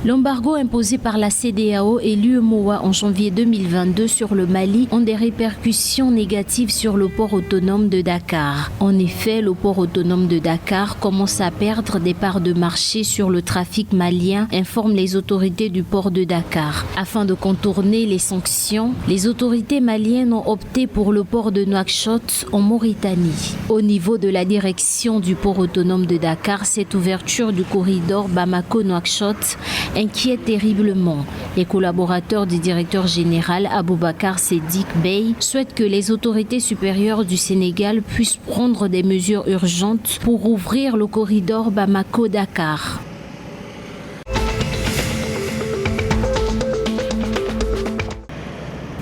L'embargo imposé par la CEDEAO et l'UEMOA en janvier 2022 sur le Mali ont des répercussions négatives sur le port autonome de Dakar. En effet, le port autonome de Dakar commence à perdre des parts de marché sur le trafic malien, informent les autorités du port de Dakar. Afin de contourner les sanctions, les autorités maliennes ont opté pour le port de Nouakchott en Mauritanie. Au niveau de la direction du port autonome de Dakar, cette ouverture du corridor Bamako-Nouakchott inquiète terriblement. Les collaborateurs du directeur général Aboubacar Sédik Bey souhaitent que les autorités supérieures du Sénégal puissent prendre des mesures urgentes pour ouvrir le corridor Bamako-Dakar.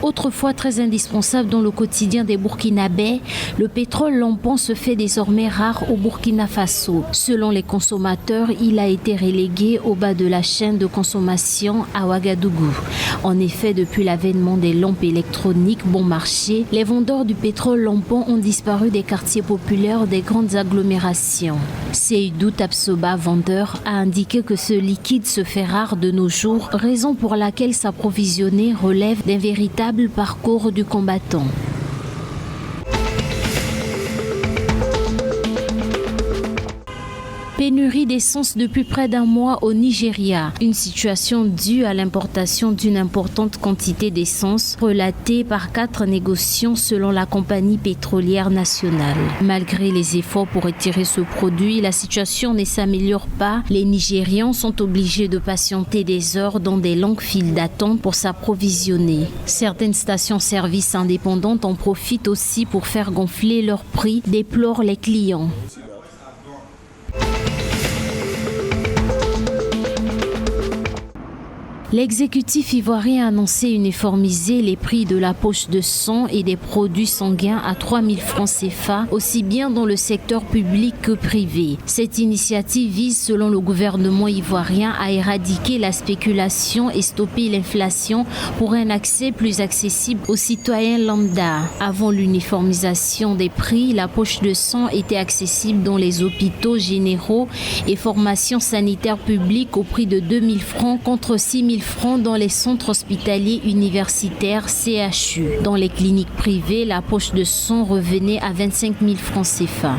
Autrefois très indispensable dans le quotidien des Burkinabés, le pétrole lampant se fait désormais rare au Burkina Faso. Selon les consommateurs, il a été relégué au bas de la chaîne de consommation à Ouagadougou. En effet, depuis l'avènement des lampes électroniques bon marché, les vendeurs du pétrole lampant ont disparu des quartiers populaires des grandes agglomérations. Seydou Tapsoba, vendeur, a indiqué que ce liquide se fait rare de nos jours, raison pour laquelle s'approvisionner relève d'un véritable parcours du combattant. Pénurie d'essence depuis près d'un mois au Nigeria. Une situation due à l'importation d'une importante quantité d'essence relatée par 4 négociants selon la compagnie pétrolière nationale. Malgré les efforts pour retirer ce produit, la situation ne s'améliore pas. Les Nigérians sont obligés de patienter des heures dans des longues files d'attente pour s'approvisionner. Certaines stations-service indépendantes en profitent aussi pour faire gonfler leurs prix, déplorent les clients. L'exécutif ivoirien a annoncé uniformiser les prix de la poche de sang et des produits sanguins à 3 000 francs CFA, aussi bien dans le secteur public que privé. Cette initiative vise, selon le gouvernement ivoirien, à éradiquer la spéculation et stopper l'inflation pour un accès plus accessible aux citoyens lambda. Avant l'uniformisation des prix, la poche de sang était accessible dans les hôpitaux généraux et formations sanitaires publiques au prix de 2 000 francs contre 6 000 francs dans les centres hospitaliers universitaires CHU. Dans les cliniques privées, la poche de sang revenait à 25 000 francs CFA.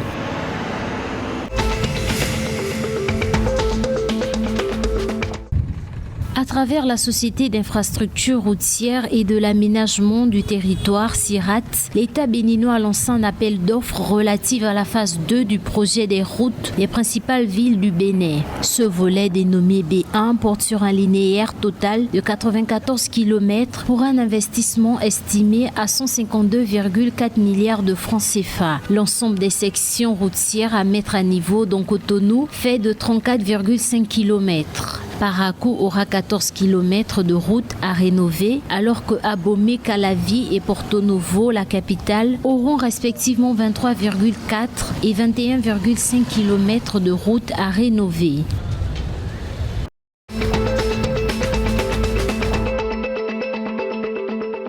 À travers la Société d'infrastructures routières et de l'aménagement du territoire, SIRAT, l'État béninois a lancé un appel d'offres relatif à la phase 2 du projet des routes des principales villes du Bénin. Ce volet dénommé B1 porte sur un linéaire total de 94 km pour un investissement estimé à 152,4 milliards de francs CFA. L'ensemble des sections routières à mettre à niveau, dont Cotonou, fait de 34,5 km. Parakou aura 14 km de route à rénover, alors que Abomey, Calavi et Porto Novo, la capitale, auront respectivement 23,4 et 21,5 km de route à rénover.